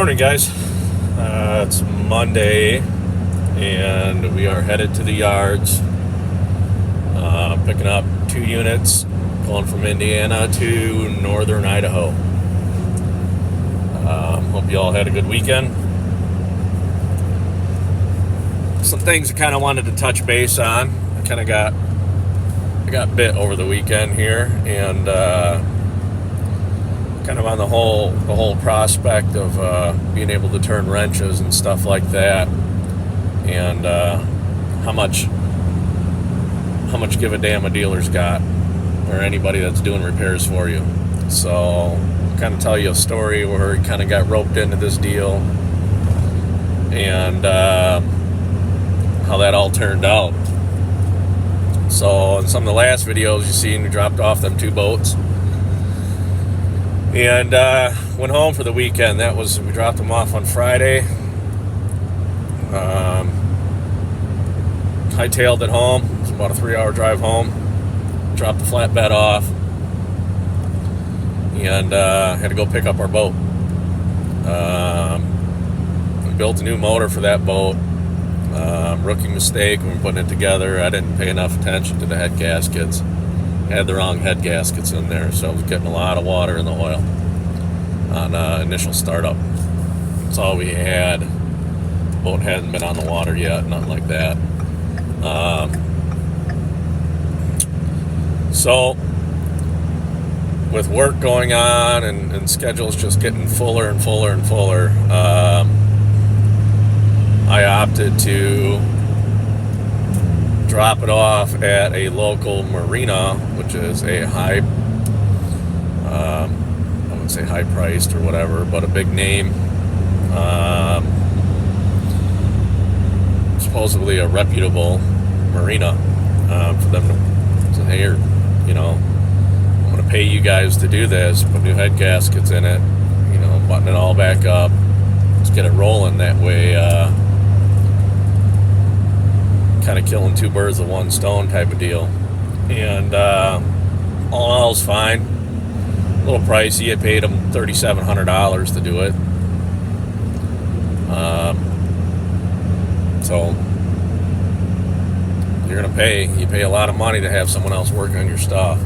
Morning, guys. It's Monday, and we are headed to the yards, picking up 2 units, going from Indiana to northern Idaho. Hope you all had a good weekend. Some things I kind of wanted to touch base on. I got bit over the weekend here, and kind of on the whole prospect of being able to turn wrenches and stuff like that, and how much give a damn a dealer's got, or anybody that's doing repairs for you. So kind of tell you a story where he kind of got roped into this deal, and how that all turned out. So in some of the last videos you seen, we dropped off them 2 boats and went home for the weekend. We dropped them off on Friday. Hightailed it home. It was about a 3-hour drive home. Dropped the flatbed off, and had to go pick up our boat. We built a new motor for that boat. Rookie mistake when we were putting it together. I didn't pay enough attention to the head gaskets. Had the wrong head gaskets in there, so I was getting a lot of water in the oil on initial startup. That's all we had. The boat hadn't been on the water yet, nothing like that. So with work going on and schedules just getting fuller and fuller and fuller, I opted to drop it off at a local marina, which is a I wouldn't say high priced or whatever, but a big name, supposedly a reputable marina, for them to say, hey, I'm going to pay you guys to do this, put new head gaskets in it, button it all back up, let's get it rolling. That way, kind of killing 2 birds with 1 stone type of deal. And all in all is fine. A little pricey. I paid them $3,700 to do it. So you're gonna pay a lot of money to have someone else work on your stuff.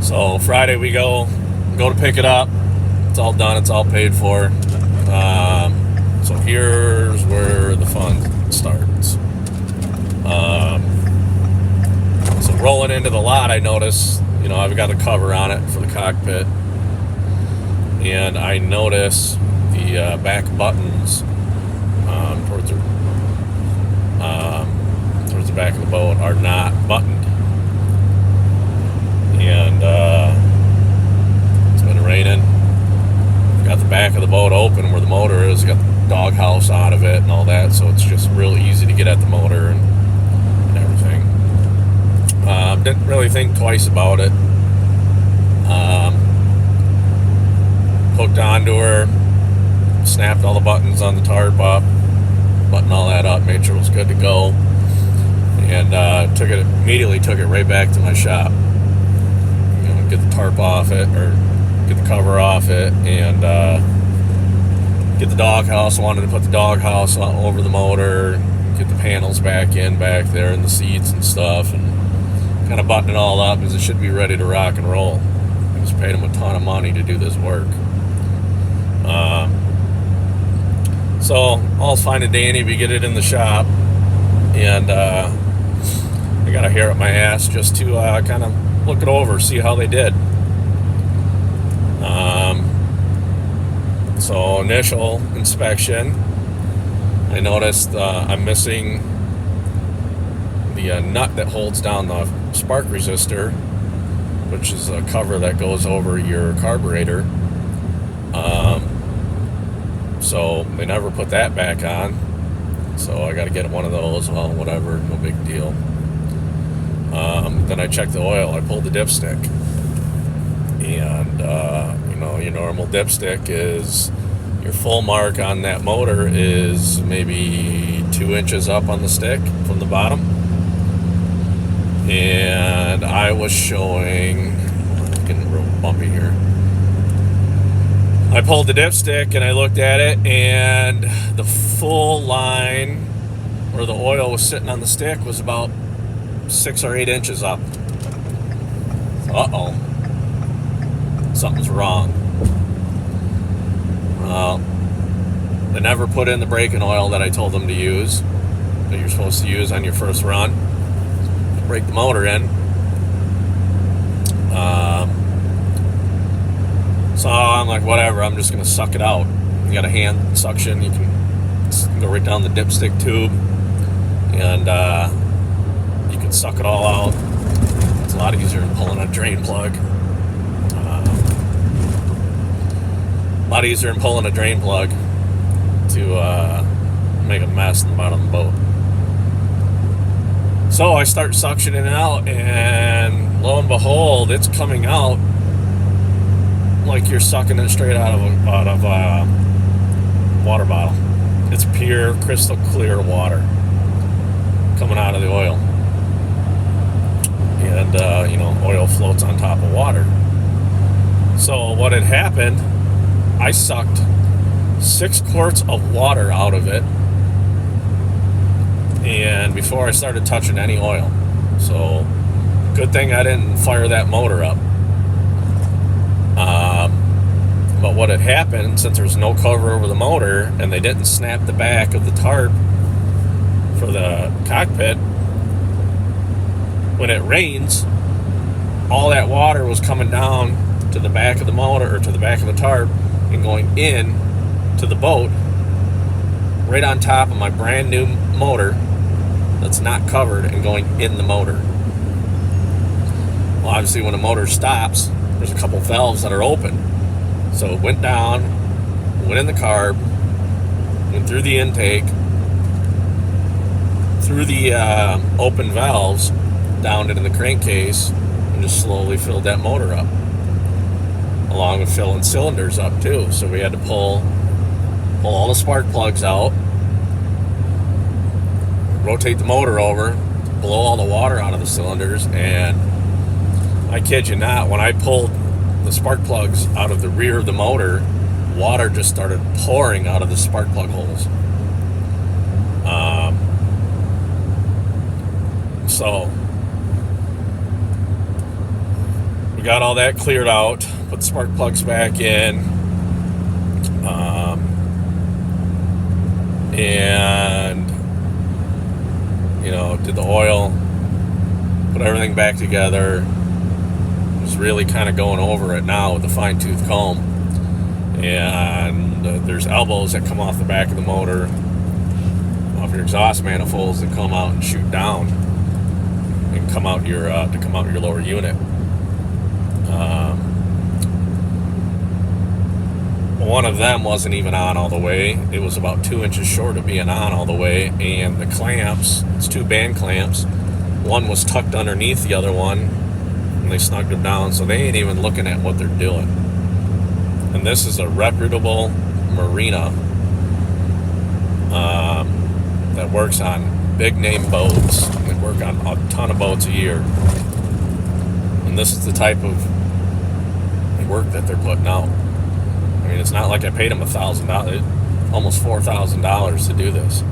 So Friday we go to pick it up. It's all done. It's all paid for. So here's where the fun starts. So rolling into the lot, I notice, I've got a cover on it for the cockpit, and I notice the back buttons towards the back of the boat are not buttoned, and it's been raining. Got the back of the boat open where the motor is. Got the doghouse out of it and all that, so it's just real easy to get at the motor and everything. Didn't really think twice about it. Hooked onto her, snapped all the buttons on the tarp up, buttoned all that up, made sure it was good to go, and immediately took it right back to my shop. Get the tarp off it, or get the cover off it, and get the doghouse. I wanted to put the doghouse over the motor, get the panels back there, and the seats and stuff, and kind of button it all up because it should be ready to rock and roll. I just paid them a ton of money to do this work. So all's fine and dandy. We get it in the shop, and I got a hair up my ass just to kind of look it over, see how they did. So initial inspection, I noticed I'm missing the nut that holds down the spark resistor, which is a cover that goes over your carburetor. So they never put that back on, so I got to get one of those. Well, whatever, no big deal. Then I checked the oil. I pulled the dipstick, and your normal dipstick is, your full mark on that motor is maybe 2 inches up on the stick from the bottom, and I was showing, getting real bumpy here, I pulled the dipstick and I looked at it, and the full line where the oil was sitting on the stick was about 6 or 8 inches up. Uh-oh. Something's wrong. Well, they never put in the braking oil that I told them to use, that you're supposed to use on your first run. Break the motor in. So I'm like, whatever, I'm just going to suck it out. You got a hand suction, you can go right down the dipstick tube, and you can suck it all out. It's a lot easier than pulling a drain plug. A lot easier than pulling a drain plug to make a mess in the bottom of the boat. So I start suctioning it out, and lo and behold, it's coming out like you're sucking it straight out of a water bottle. It's pure, crystal clear water coming out of the oil. And, oil floats on top of water. So what had happened, I sucked 6 quarts of water out of it, and before I started touching any oil. So good thing I didn't fire that motor up. But what had happened, since there's no cover over the motor and they didn't snap the back of the tarp for the cockpit, when it rains, all that water was coming down to the back of the motor, or to the back of the tarp, and going in to the boat right on top of my brand new motor that's not covered, and going in the motor. Well, obviously when a motor stops, there's a couple valves that are open. So it went down, went in the carb, went through the intake, through the open valves, down into the crankcase, and just slowly filled that motor up, along with filling cylinders up too. So we had to pull all the spark plugs out, rotate the motor over, blow all the water out of the cylinders, and I kid you not, when I pulled the spark plugs out of the rear of the motor, water just started pouring out of the spark plug holes. So we got all that cleared out, put the spark plugs back in, and did the oil, put everything back together. Just really kind of going over it now with a fine-tooth comb, and there's elbows that come off the back of the motor, off your exhaust manifolds, that come out and shoot down and come out your lower unit. One of them wasn't even on all the way. It was about 2 inches short of being on all the way, and the clamps, it's 2 band clamps, one was tucked underneath the other one, and they snugged them down, so they ain't even looking at what they're doing. And this is a reputable marina that works on big name boats. They work on a ton of boats a year, and this is the type of work that they're putting out. I mean, it's not like I paid them $1,000, almost $4,000 to do this.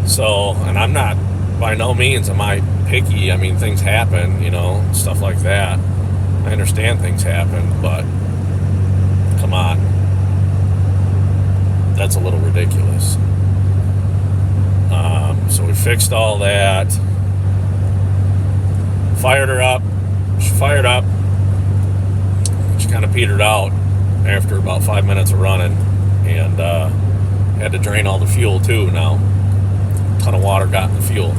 And I'm not, by no means am I picky. I mean, things happen, stuff like that. I understand things happen, but come on. That's a little ridiculous. So we fixed all that. Fired her up. She fired up. She kind of petered out after about 5 minutes of running, and had to drain all the fuel too now. A ton of water got in the fuel.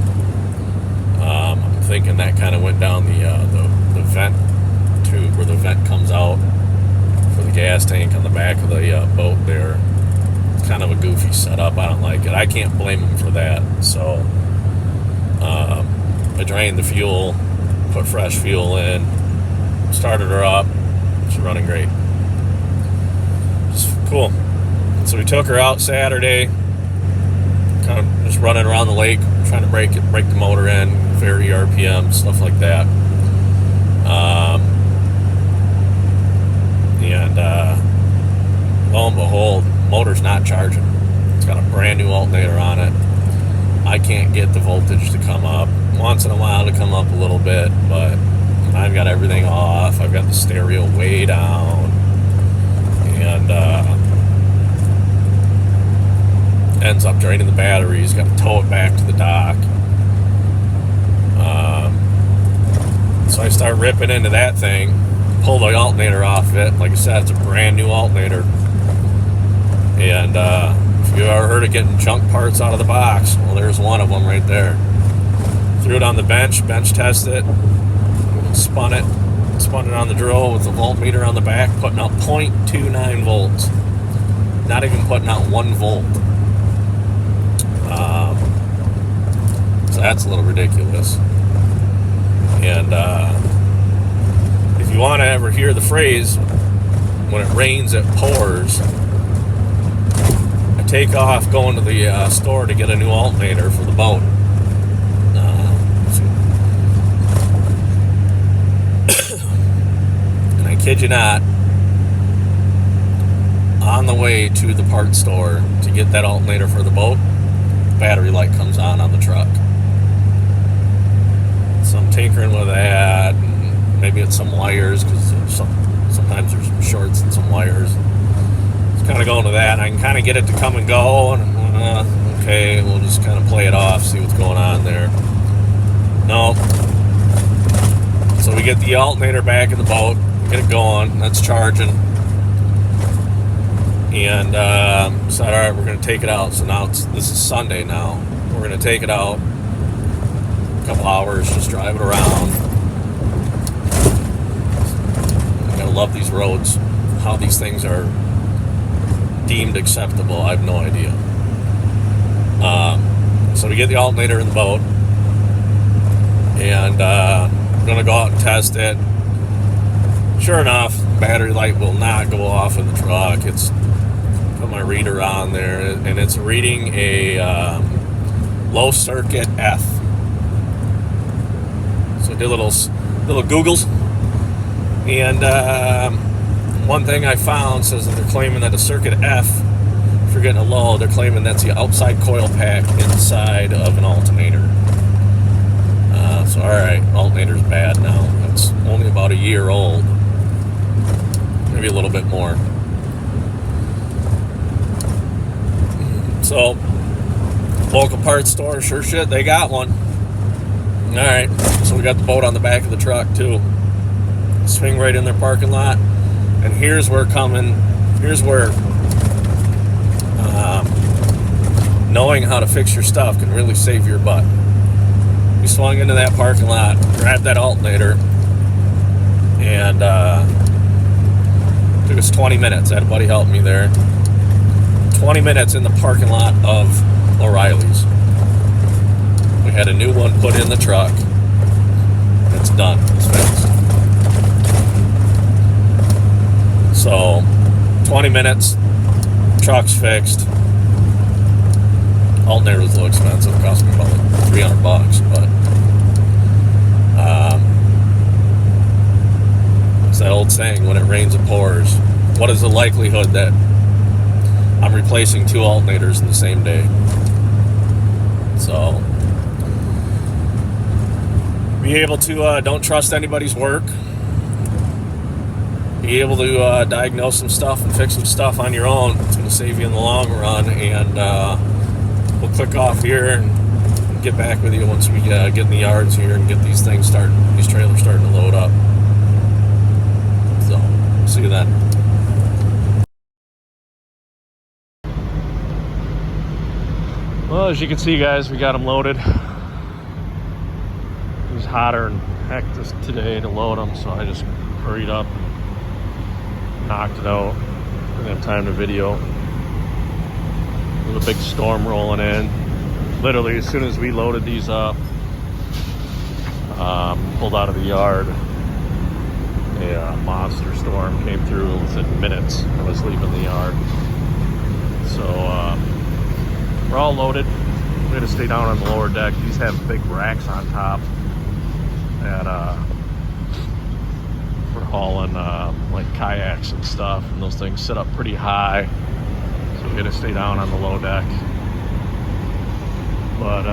I'm thinking that kind of went down the vent tube where the vent comes out for the gas tank on the back of the boat there. It's kind of a goofy setup. I don't like it. I can't blame them for that. So I drained the fuel, put fresh fuel in, started her up. She's running great. Just cool. So we took her out Saturday, kind of just running around the lake, trying to break the motor in, vary RPM, stuff like that. get the voltage to come up. Once in a while to come up a little bit, but I've got everything off. I've got the stereo way down, and ends up draining the batteries. Got to tow it back to the dock. So I start ripping into that thing, pull the alternator off of it. Like I said, it's a brand new alternator. And if you ever heard of getting junk parts out of the box, well, there's one of them right there. Threw it on the bench tested it, spun it on the drill with the voltmeter on the back, putting out 0.29 volts. Not even putting out 1 volt. So that's a little ridiculous. And if you want to ever hear the phrase, when it rains, it pours, I take off going to the store to get a new alternator for the boat. And I kid you not, on the way to the parts store to get that alternator for the boat, battery light comes on the truck. So I'm tinkering with that, and maybe it's some wires, because sometimes there's some shorts in some wires. It's kind of going to that, and I can kind of get it to come and go, and okay, we'll just kind of play it off, see what's going on there. No. So we get the alternator back in the boat, get it going, that's charging, and said, all right, we're going to take it out. So now this is Sunday now. We're going to take it out. Couple hours, just drive it around. I gotta love these roads. How these things are deemed acceptable, I have no idea. So we get the alternator in the boat, and we're gonna go out and test it. Sure enough, battery light will not go off in the truck. It's put my reader on there, and it's reading a low circuit F. So I did little Googles, and one thing I found says that they're claiming that a circuit F, if you're getting a low, they're claiming that's the outside coil pack inside of an alternator. So alright, alternator's bad now. It's only about a year old, maybe a little bit more. So local parts store, sure shit, they got one. Alright, so we got the boat on the back of the truck too. Swing right in their parking lot. And here's where knowing how to fix your stuff can really save your butt. We swung into that parking lot, grabbed that alternator, and took us 20 minutes. I had a buddy help me there. 20 minutes in the parking lot of O'Reilly's. We had a new one put in the truck. It's done. It's fixed. So, 20 minutes, truck's fixed. Alternator was a little expensive. It cost me about $300, but it's that old saying, when it rains, it pours. What is the likelihood that I'm replacing 2 alternators in the same day? So, be able to don't trust anybody's work. Be able to diagnose some stuff and fix some stuff on your own. It's going to save you in the long run. And we'll click off here and get back with you once we get in the yards here and get these things these trailers starting to load up. So, see you then. Well, as you can see, guys, we got them loaded. It was hotter than heck today to load them, so I just hurried up and knocked it out. Didn't have time to video. There's a big storm rolling in. Literally, as soon as we loaded these up, pulled out of the yard, a monster storm came through within minutes. I was leaving the yard. So, we're all loaded. We had to stay down on the lower deck. These have big racks on top that we're hauling like kayaks and stuff, and those things sit up pretty high, so we had to stay down on the low deck. But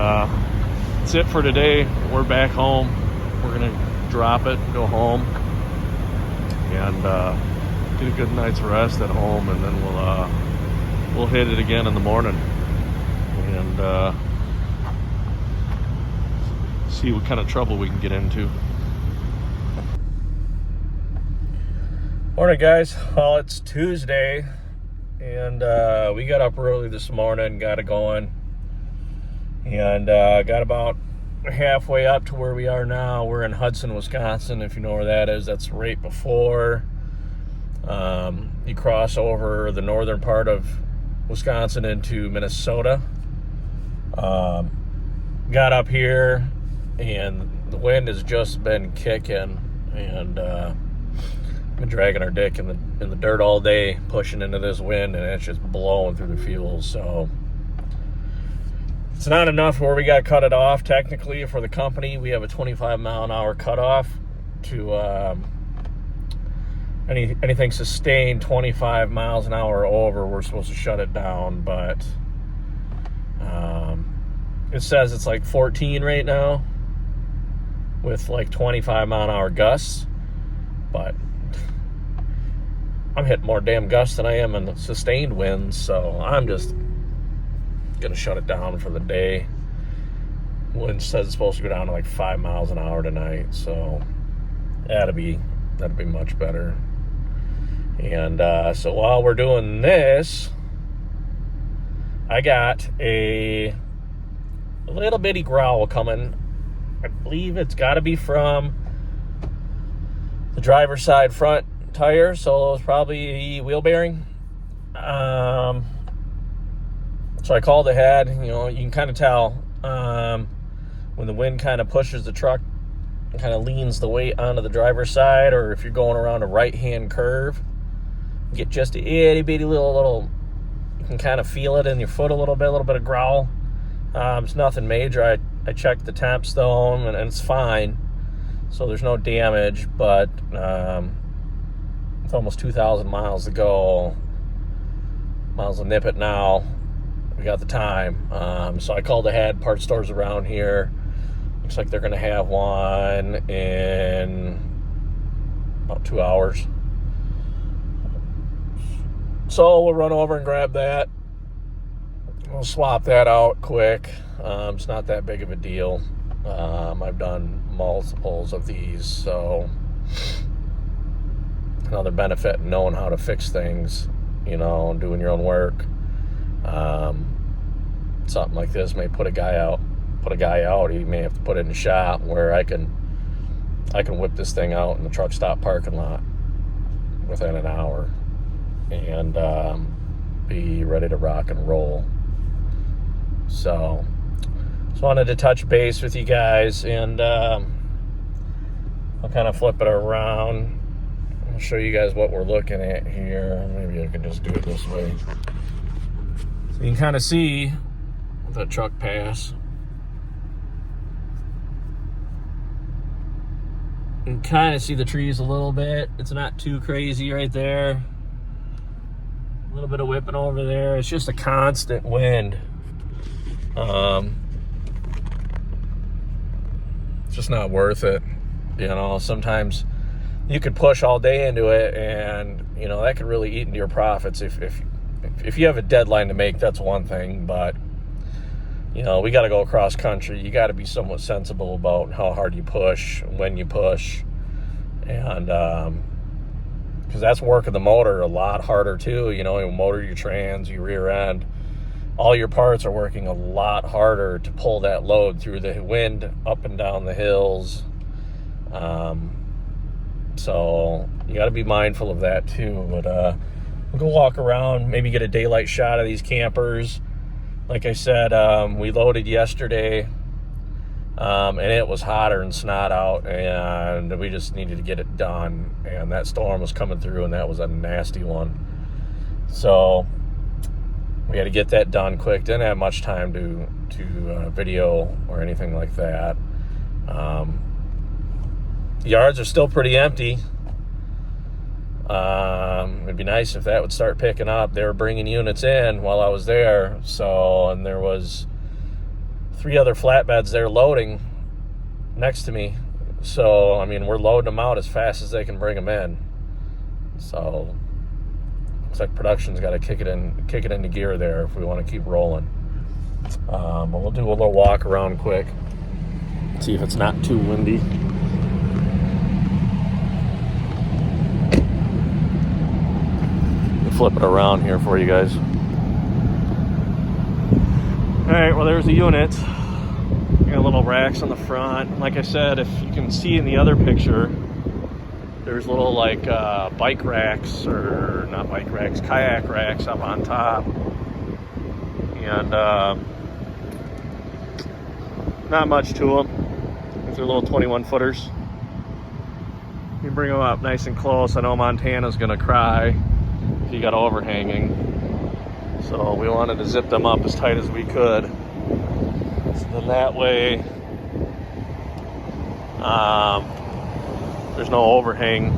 that's it for today. We're back home. We're gonna drop it, go home, and get a good night's rest at home, and then we'll hit it again in the morning and see what kind of trouble we can get into. Morning, guys. Well, it's Tuesday, and we got up early this morning, got it going, and got about halfway up to where we are now. We're in Hudson, Wisconsin, if you know where that is. That's right before you cross over the northern part of Wisconsin into Minnesota. Got up here, and the wind has just been kicking, and been dragging our dick in the dirt all day, pushing into this wind, and it's just blowing through the fuels. So it's not enough where we got to cut it off. Technically, for the company, we have a 25-mile-an-hour cutoff to anything sustained 25 miles an hour or over. We're supposed to shut it down, but it says it's like 14 right now with like 25-mile-an-hour gusts, but I'm hitting more damn gusts than I am in the sustained winds, so I'm just gonna shut it down for the day. Wind says it's supposed to go down to like 5 miles an hour tonight, so that'd be much better. And so while we're doing this, I got a little bitty growl coming. I believe it's got to be from the driver's side front tire, so it's probably a wheel bearing. So I called ahead. You know, you can kind of tell when the wind kind of pushes the truck, kind of leans the weight onto the driver's side, or if you're going around a right-hand curve, you get just a itty bitty little. You can kind of feel it in your foot a little bit of growl. It's nothing major. I checked the temps though, and it's fine. So there's no damage, but it's almost 2,000 miles to go. Miles to nip it now. We got the time. So I called ahead, parts stores around here. Looks like they're going to have one in about 2 hours. So we'll run over and grab that. We'll swap that out quick. It's not that big of a deal. I've done multiples of these, so another benefit in knowing how to fix things, you know, and doing your own work. Something like this may put a guy out. He may have to put it in the shop where I can whip this thing out in the truck stop parking lot within an hour and be ready to rock and roll. So just wanted to touch base with you guys, and I'll kind of flip it around. I'll show you guys what we're looking at here. Maybe I can just do it this way. So you can kind of see the truck pass. You can kind of see the trees a little bit. It's not too crazy right there. A little bit of whipping over there. It's just a constant wind. It's just not worth it. You know, sometimes you could push all day into it, and you know that could really eat into your profits. If you have a deadline to make, that's one thing, but you know, we got to go across country. You got to be somewhat sensible about how hard you push, when you push, and because that's working the motor a lot harder too. You know, your motor, your trans, your rear end, all your parts are working a lot harder to pull that load through the wind, up and down the hills. So you got to be mindful of that too. But we'll go walk around, maybe get a daylight shot of these campers. Like I said, we loaded yesterday, and it was hotter than snot out, and we just needed to get it done. And that storm was coming through, and that was a nasty one. So we had to get that done quick. Didn't have much time to video or anything like that. The yards are still pretty empty. It'd be nice if that would start picking up. They were bringing units in while I was there. So, and there was 3 other flatbeds there loading next to me. So, I mean, we're loading them out as fast as they can bring them in. So, looks like production's got to kick it into gear there if we want to keep rolling. But we'll do a little walk around quick. See if it's not too windy. Flip it around here for you guys. Alright, well, there's the unit. Got little racks on the front. Like I said, if you can see in the other picture, there's little like bike racks, or not bike racks, kayak racks up on top. And not much to them. They're little 21 footers. You bring them up nice and close. I know Montana's gonna cry if you got overhanging. So we wanted to zip them up as tight as we could. So then that way, there's no overhang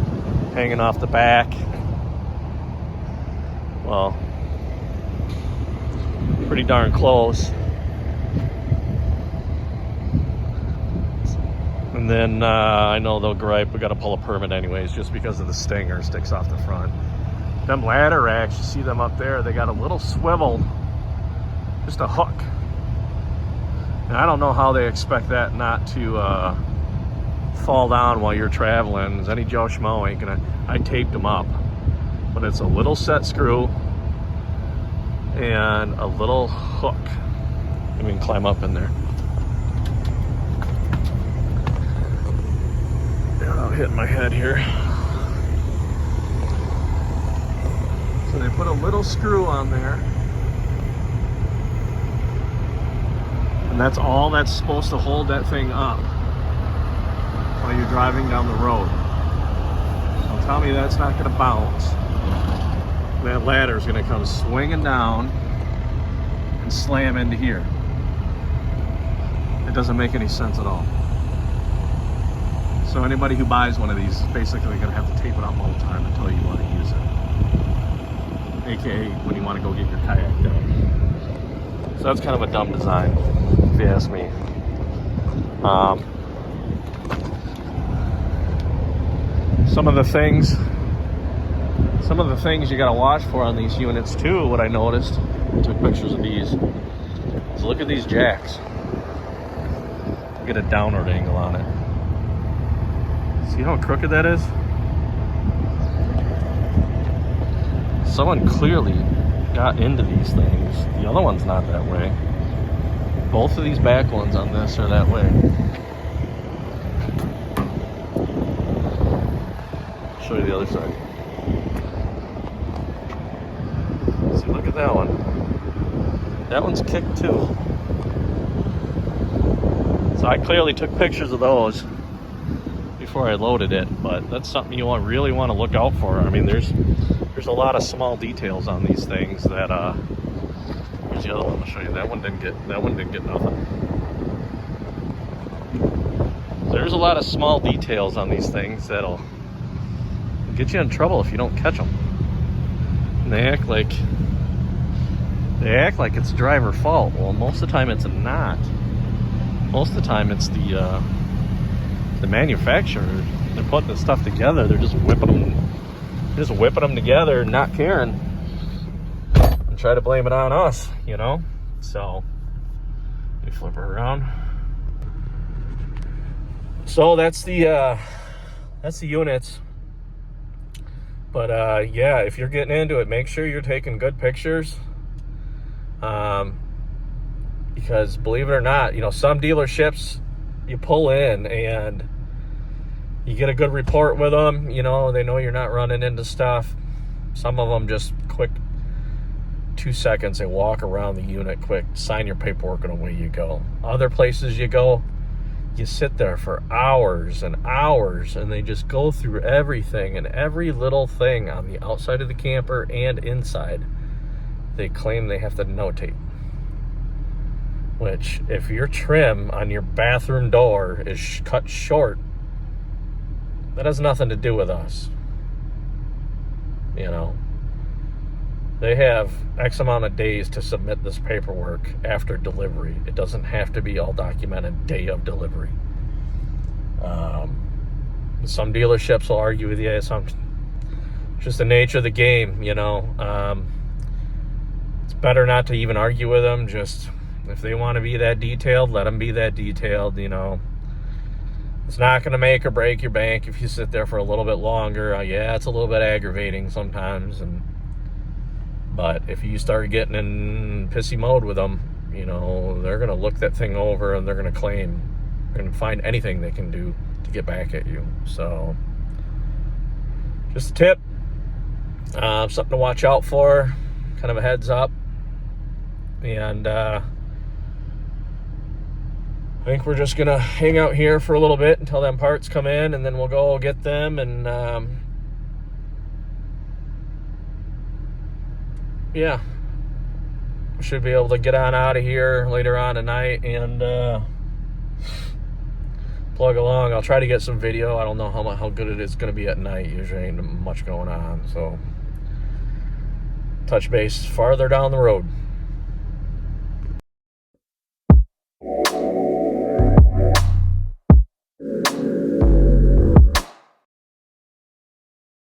hanging off the back. Well, pretty darn close. And then I know they'll gripe, we got to pull a permit anyways, just because of the stinger sticks off the front. Them ladder racks, you see them up there, they got a little swivel, just a hook. And I don't know how they expect that not to fall down while you're traveling. As any Joe Schmo ain't gonna, I taped them up. But it's a little set screw and a little hook. You can climb up in there. Without hitting my head here. So they put a little screw on there. And that's all that's supposed to hold that thing up while you're driving down the road. Now tell me that's not going to bounce. That ladder is going to come swinging down and slam into here. It doesn't make any sense at all. So anybody who buys one of these is basically going to have to tape it up all the time until you want to use it. AKA when you want to go get your kayak done. So that's kind of a dumb design, if you ask me. Some of the things you got to watch for on these units too, what I noticed, I took pictures of these, is look at these jacks. Get a downward angle on it. See how crooked that is? Someone clearly got into these things. The other one's not that way. Both of these back ones on this are that way. I'll show you the other side. See, look at that one. That one's kicked too. So I clearly took pictures of those before I loaded it, but that's something you really want to look out for. I mean, there's a lot of small details on these things that here's the other one. I'll show you. That one didn't get nothing. There's a lot of small details on these things that'll get you in trouble if you don't catch them. And they act like it's driver fault. Well, most of the time it's not. Most of the time it's the manufacturer. They're putting the stuff together. They're just whipping them together, not caring, and try to blame it on us, you know. So let me flip her around. So that's the units. But yeah, if you're getting into it, make sure you're taking good pictures. Because believe it or not, you know, some dealerships you pull in and you get a good report with them, you know, they know you're not running into stuff. Some of them just quick 2 seconds and walk around the unit quick, sign your paperwork and away you go. Other places you go, you sit there for hours and hours and they just go through everything and every little thing on the outside of the camper and inside. They claim they have to notate. Which, if your trim on your bathroom door is cut short, that has nothing to do with us. You know, they have X amount of days to submit this paperwork after delivery. It doesn't have to be all documented day of delivery. Some dealerships will argue with you. Some, just the nature of the game, you know. It's better not to even argue with them. Just, if they want to be that detailed, let them be that detailed, you know. It's not going to make or break your bank if you sit there for a little bit longer. Yeah, it's a little bit aggravating sometimes, but if you start getting in pissy mode with them, you know, they're going to look that thing over and they're going to claim, they're going to find anything they can do to get back at you. So, just a tip, something to watch out for, kind of a heads up. And I think we're just going to hang out here for a little bit until them parts come in, and then we'll go get them, and yeah, should be able to get on out of here later on tonight and plug along. I'll try to get some video. I don't know how good it is going to be at night. Usually ain't much going on, so touch base farther down the road.